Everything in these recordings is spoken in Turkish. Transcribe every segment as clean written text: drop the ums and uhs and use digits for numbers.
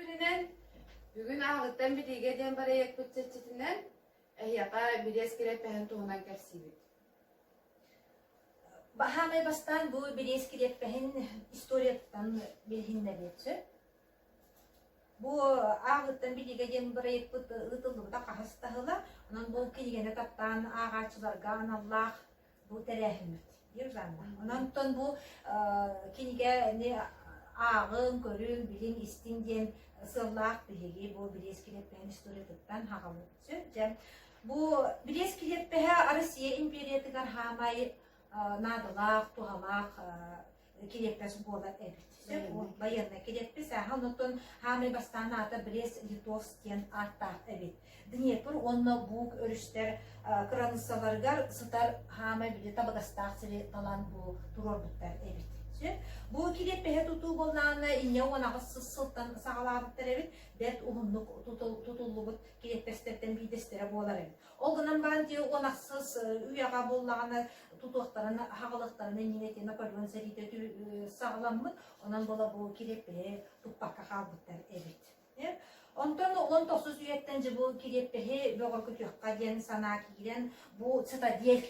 Bilinen bugün ağıttan bir digeden barayet bütçetinden yaka bir eskile pehen tuğunan kersibit. Bahamay bastan bu bir eskilip behin historiyattan bilhinne geçti. Bu ağıttan bir digeden barayet bütçetinden da kahastahıla onun bu kiligene tattan ağaçlarga Allah bu terehimmet. Bir zaman. Ondan bu kilige ne ağın, körün, bilin, istindiyen sırlaq bilgi bu bir eskilip behin historiyattan hağalıtçı. Bu bir eskilip beha Rusya imperiyetigar hamay nadalaq, tuhalaq, kilepes bolar evet. Bayanna kilepes hanutun hamay bastana ata Brest Litovskiyen ata evet. Dnepr onna bu örüşler kranısalargar sıtar hamay bile tabagastaq sili talan bu turorbutlar evet. Bu kilepe tutu bolana inne ona sıltan sağlamıştır evet. Bet uhunluk tutulluğut kilepeslerden bir destere bolar evet. Oğunan ben diyor onaksız üyağa bollağına tutuqlarını, hağılıqlarını niyeti Napolyon seride sağlanmı. Ondan bola bu kilepe tupakka qalbıtlar evet. Ondan 19 üyettence bu kilepehi boğul kütüqqa diyen sanaki giren bu citadel.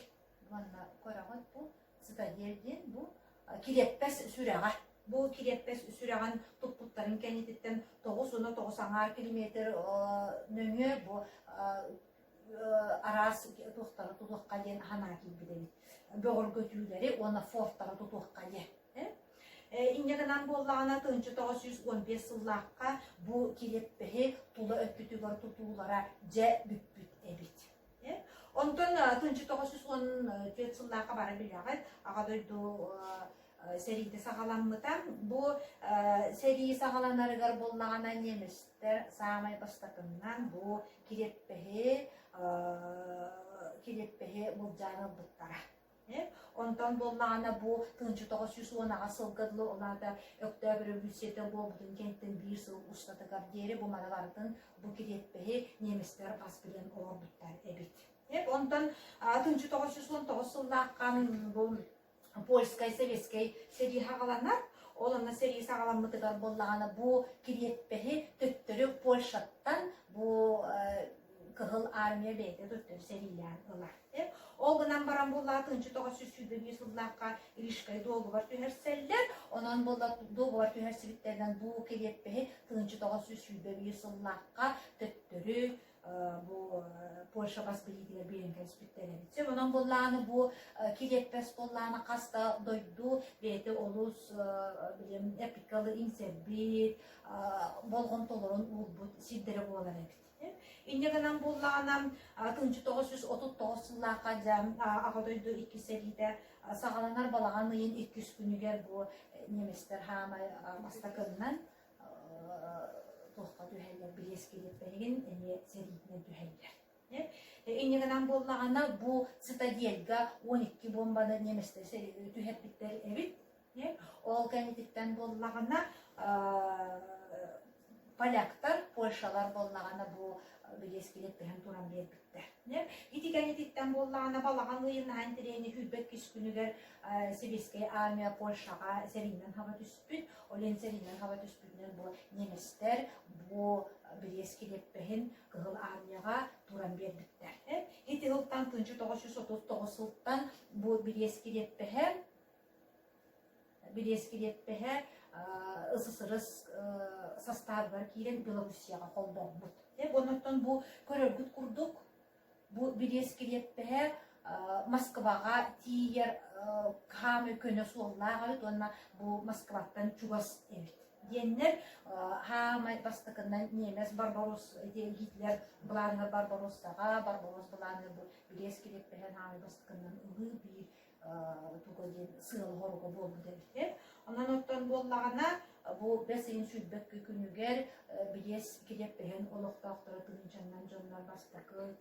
Vanna korağı bu citadelden bu kilepes sürağa. Bu kilepes sürağın tuputların kenetitten 9-90 kilometre nöngü bu aras tuhtara tutuqqa diyen hanaki gidelim. Boğul götüleri ona fortlara tutuqqa diyen. İnneğinden bollağına 1915 yıllaqqa bu kileppehi tula öpütügar tutuğlara ce büt ebit. Ondan 1914 yıllaqqa bara bilağıt ağadoydu seride sağalanmıdan bu seriyi sağalanarıgar bollağına nemesler sağmay bastakından bu kileppehi bulcanı bıttara. Ondan bollağına bu 1910'a sılgıdlı olarda Öktübr Büsiyete Bobudun kentten bir sıl ustadıgar deri bu manalardan bu kileppehi nemesler pas bilen orbutlar ebit. Ondan 1919 yıllaqan bu Polskay, Sovetskay seri hağalanar. Olana seri sağalanmadıgar bollağına bu kileppehi töttürü Polşattan bu kıhıl armiya beyde töttürü seriler olar. Oğunan baran bollağı 1921 yıllaqqa ilişkay doğu var tüherseller. Onan bollağı doğu var tühersevitlerden bu kileppehi 1921 yıllaqqa töttürü bu Polşa basbiliğine bilinken spitlerimiz. Ondan bollağını bu kilepes bollağını kasta doydu ve oluz bilim epikalı inserbir bolğun tolorun ulbut siddere bolar evet. İnneğinden bollağına 1939 yıllaqqa jam ağadoydu iki seride sağalanar balağan yın 200 günüger bu nemesler hamay mastakından tohqa düheller bir eskilip bergen ene seriyine düheller. İnneğinden bollağına bu citadelga 12 bombanı nemesler dühep bitler evet. Ol kanetitten bollağına Polaklar, Polşalar bollağına bu bir eskilip bergen turan bir bitler. İti kanetitten bollağına balağanlı yılına hantireyini hübbet küskünüger Sibirskaya armiya Polşağa serinden hava düşpüt. Olen serinden hava düşpütler bu nemesler bu bir eskilip bergen kıhıl armiyağa turan bir bitler. İti yıldan 1939 yıldan bu bir eskilip bergen ısısırız sastav var kiren Belorussiyaga koldan bud. Ondan bu körörgüt kurduk. Bu bir eskilip bergen Moskvaga tiyer kamı köne sollağa ona bu Moskvadan çugas evet. Diyenler hamay bastakından Nemes Barbaros Hitler bulanır Barbaros'taga Barbaros bulanır bu bir eskilip bergen hamay bastakından ılı bir tuğadın sığıl horgu boldu evet. Ondan bollağına bu besin sübbek kükünüger biles kilep bergen oloqtaqtara tınıncandan jonlar bastakı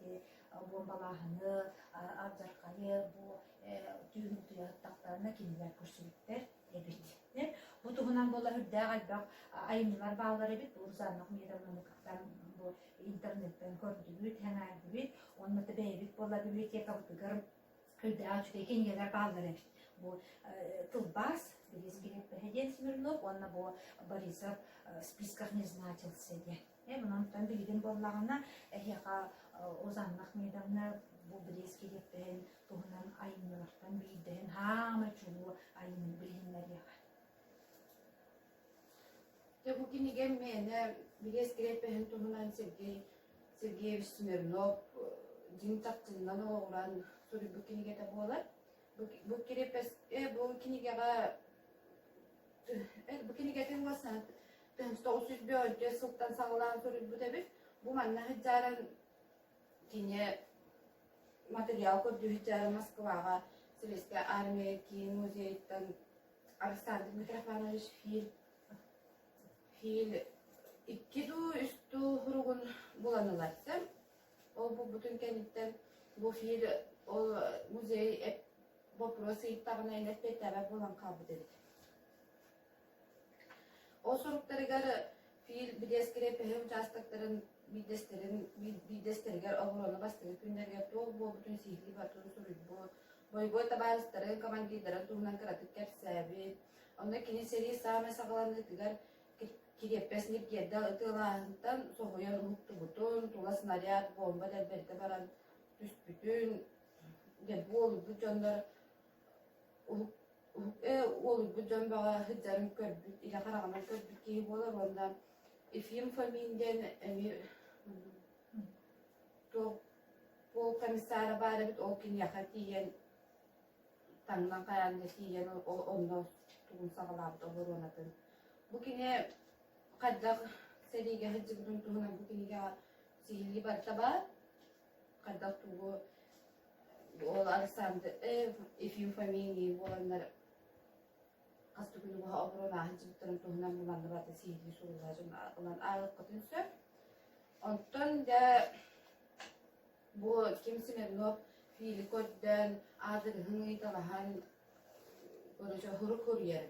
bombalağını, abzarkayı, bu tüyün tuyattaklarına kimler körsülükler evet. Bu tuğunan bolla hüdde qalbaq ayımlar bağlar evet. Bu uzanlıq meydanlıqtan bu internetten kördübüt, hemerdibiit. Onu da beybit bolla biblioteka butugar hüdde açıda kengeler bağlar evet. bu Тылбас, Белескирет Пехеден Смирнов, онна bu Борисов списках не значился де. Bundan bilgin bollağına ehyaqa ozanlıq meydana bu Белескирет Пехеден tuğunan ayınlardan bildiğin hama çuğu ayının bilginler yağa. Ya bu kini gelmeyene Белескирет Пехеден tuğunan Sergeyevich Smirnov din taktığından oğlan soru bu kini gete boğalar. Bu kini gete olsan Təhəmsdə 301 sılqdan sağlanan soru bu demiş. Bu manna hicaren kini material kodu hicaren Moskvaga Sovetski armiya ki muzeyden Alexander Mitrofanovich fil iki du üstü hurugun bulanılarsa o bu bütün kentten bu fil o muzey вопрос итағына инет беттәбәк болан қабы деді. O soruklarıgar fiil Белескирет участоктарын бидестеригер оғыроны бастығы күндерге тоғы бұл бүтін сихли батыры сұрыд бұл. Бойбой табарыстары командидары туғынан қыратып кәпсәбі. Онда кені сери сағаме сағаланды тігер киреппесініп керді ұтылағынтан соғыян ұлтты бұтын, тула снаряд, бомба дәлберді баран түс бүтін. Бұл бүтіндар ол бүдөн бага хыджарын көрбүт иле караган көрбүт кии болор онда Ефим фамилияден пол комиссары бар бит ол кини яка тиен таңдан каянда тиен онда тугун сагалабыт оборонатын бу кини каддак сериге хыджыбытын тугуна бу киниге сихили бартаба каддак тугу ол Александр Ефим фамилии olanlar hasta günü bu obrona hıcıtların tohunan bulandı batı sihirli sorularım olan ağır katınsa ondan da bu kimsenin o fiili koddan adır hıngi talahan böylece huru kuryer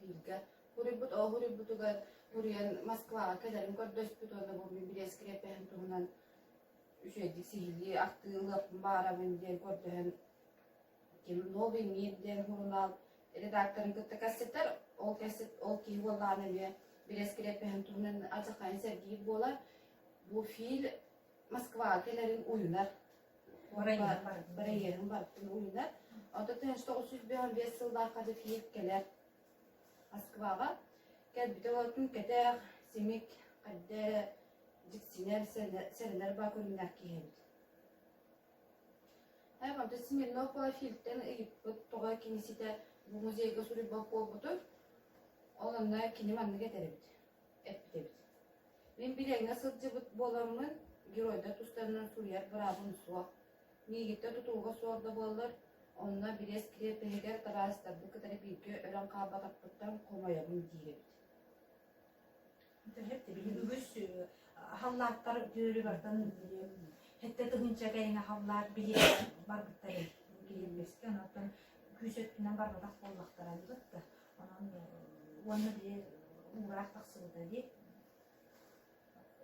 fiilga huribut o huributugar huriyan Moskva kadarın koddaş bütünde bu Белескирет Пехеден tohunan üşedi sihirli aktığılık bağırabın diyen koddan kim novi miyden hurunal redaktörün kıtta kasetler ol ki bollarını ve Белескирет Пехеден tohunan azakayın sergiyi bolar bu fiil Moskva kelerin oyunlar Barayerin barıttın oyunlar onda təhəşdə 305 yılda kadı fiil keler Moskvaga gel bir de o tüm kadar simik kadar diksiner seriler bakırınlar ki hemdi. Hayvan da Smirnov pola fiilden Egipet toğa kinisi de bu muzeyge sürü bakol budur. Olanlar kini manlı getirebit. Etbitebit. Ben bileğine sılcıbıt bolamın Giroyda tustlarından Suriyer bırabın suaq. Miygitte tutulga suarda bollar. Onunla Белескирет Пехеден tarastar bu kadar bilgi ölen kaba tapıttan komayabın diyerebit. Hep de bir ügüs hallatlar görü vardan hette tığınca gayna hallar bilir barbıtları gelmeski anatan küsettinden barbadak bollaklar aldık da onu bir uğrak taksıldı diye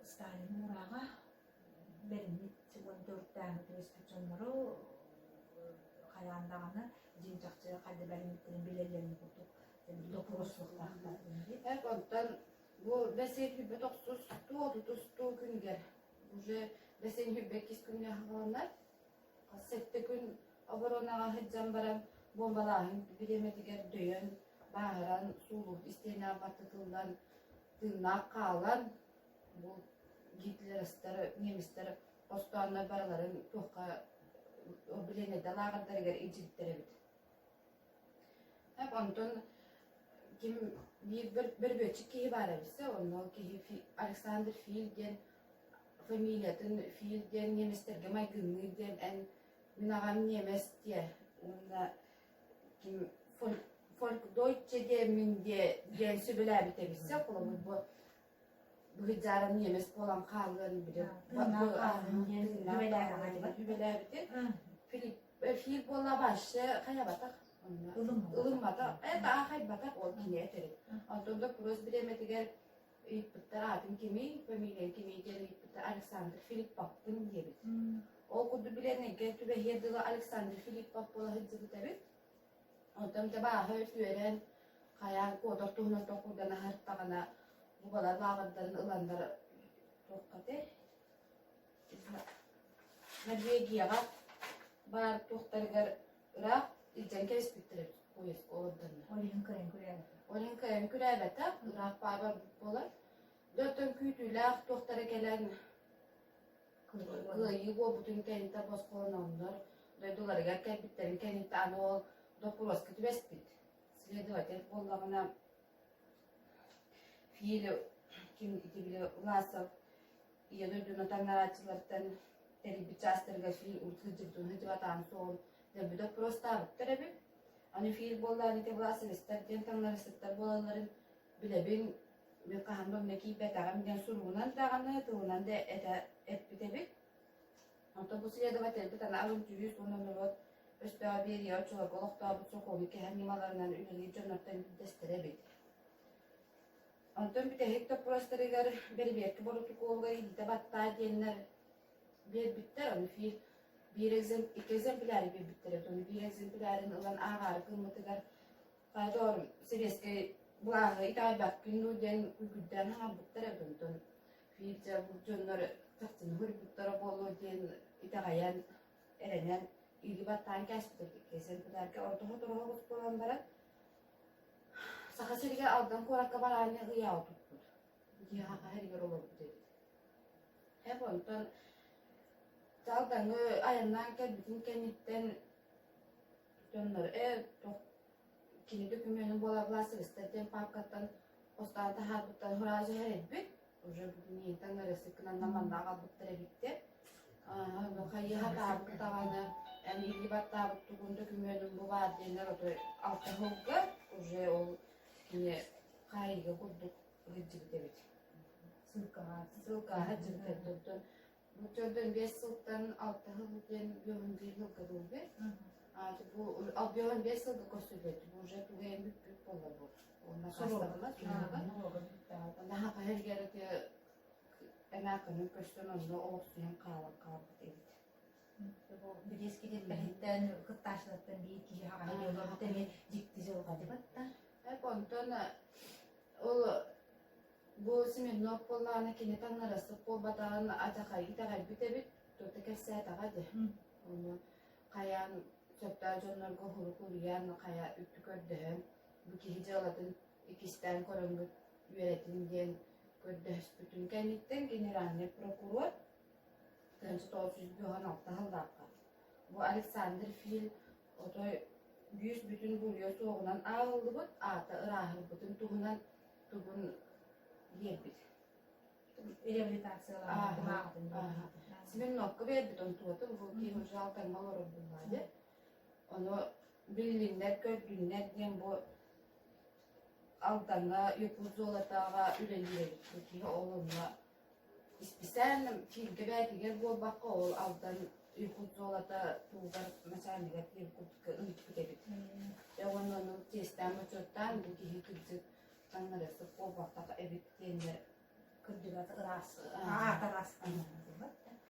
Stalin uğrağa benim 14 tane restriksyonları kayandağını cincakçıya kaldı benim bilirlerini bulduk. Dokurosluklar hep ondan bu besin hübbet oksuz tuğdu günger. Уже besin hübbet kis günler havalanlar. Sette gün obaronağa hıccan baran bombalağın bilemediger döyen, bağıran, suluk, isteyene batıtıldan tırnak kağılan bu Hitler ıstarı, Nemisleri Ostoğanlar baraların tohka o bilene de lağırları geri iciltleri bit. Hep ondan kim bir böçük kihi var ebise, ondan kihi Alexander Fiilden, familiyatın Fiilden, Nemislerge maygınlıden, en minağam Nemes diye, onda kim folk Deutsche demin diyen sübüler bit ebise, bu hicaren Nemes olan kağıların biri. Hübeler biti. Fiil bolla başı kaya batak. Ilım batak. Ahay batak ol kini eteri. Ondan kuros bilemediler İpitler adın kimi, familiyen kimi diye İpitler Alexander Filip Baktın diye bit. O kudu bilene geldi ve yerdiği Alexander Filip Bak bola hıcı bit ebit. Ondan da baha ötüren kayan kodok tuhunun tokudan harttagana bu balar bağırdan ılanlar tokkate. Norvegiyaga bar tohtargar rak ilden kes bitirip koyuz oradan. Olin kırın kırın. Olin kayan kürebete rak barbar bolar. Dörtön kütüler tohtara gelen kıyı bu bütün kentte boskononlar. Doydular gerken bitlerin kentte ano dokuros kötü bespit. Следователь боллагына fiili kim iti bile Vlasov iya dördüğünü tangaratçılardan eri bir çastırga fiil urtkıcıktın hıcıvatan soğun debüde prostavık terebi. Ani fiil bollarını te Vlasov ister diyen tangarısıtlar bolaların bile bin bir kahandom neki betağım diyen suruğunan dağını tuğunan de et bitebi. Anta bu следователь de tanı alın cüyüz onun olur. Öspeğe bir yer çoğuk olukta bu soğuk ki hem nimalarından ünlü cönörtten desterebi. Ondan bir de hekta prostarıgar beri bir ki borutu kovga idite batta diyenler bir bitter onu bir egzemplar bir bitter onu bir egzemplarin olan ağır kılmatıgar doğru sebeske buağı ita bak günü den güden ha bitter ondan bir bu cönör tahtın hır bitter bolu den ita gayan erenen ilgi battan kestir egzemplar ki orta hotoru kolanlara Sakasırga aldan korakka barani gıyağı tuttu. Gıyağı her yer olur dedi. Hep ondan daldan ayından bütün kenitten dönür. Kini dökümünün bolabılası istedim pakattan ostanta harbuttan huracı her etbit. Уже bugün yeniden arası kınan namanda kalbutlara bitti. Kayı hata buktağını yani ilgi batta buktuğun dökümünün bu vadiyeler otur altta hıgı. Уже o Yine kayıga kurduk gıcık dedik. Sılka hacım tedbirden. Bu türden 5 yıldan 6 yıldan bir yıl kadar bu abiyonun 5 yılda koşuyordu. Bu jet bu en büyük bolla bu. Ondan kastırma sonra daha her yerde ki emeğinin köştünün olsun kahve dedik. Bu bir eski de behitten kıttaşlıktan bir kişi hayırlı bir ciddi oldu batta. Hep ondan bu Smirnov kollarına kine tanrısı kol batağın atakay itagay bitebit dörtte kesse atagadı. Onu kayan çöpler jonlar gohuru kuruyan kaya üttü kördüğüm bu ki hicaladın ikisten korungu yönetimden kördüğüs bütün kenditten generalne prokuror Tönçü Tolsuz Yohan Altta Haldakka. Bu Alexander Fil otoy yüz bütün buluyor soğunan ağıldı bu, ağda ırahır bütün tuğunan tuğun yerbit. Rehabilitasyonlar mağdın. Simin nokka verbit onu tuğutu, bu ki hoca altan malorun bunlardı. Onu bilinler, kördünler diyen bu altana yokuzlu olatağa üleliyor. Bu ki oğlumla ispisen filge belki gel bu bakka ol altan yokuzlu olata tuğgar mesela negatif yokuzlu ülküdebit. Ya onun testten uçurttan bu ki hükümcü tanrısı o bakta evet diyenler Kırdılar ırası. Ağda rastlandı.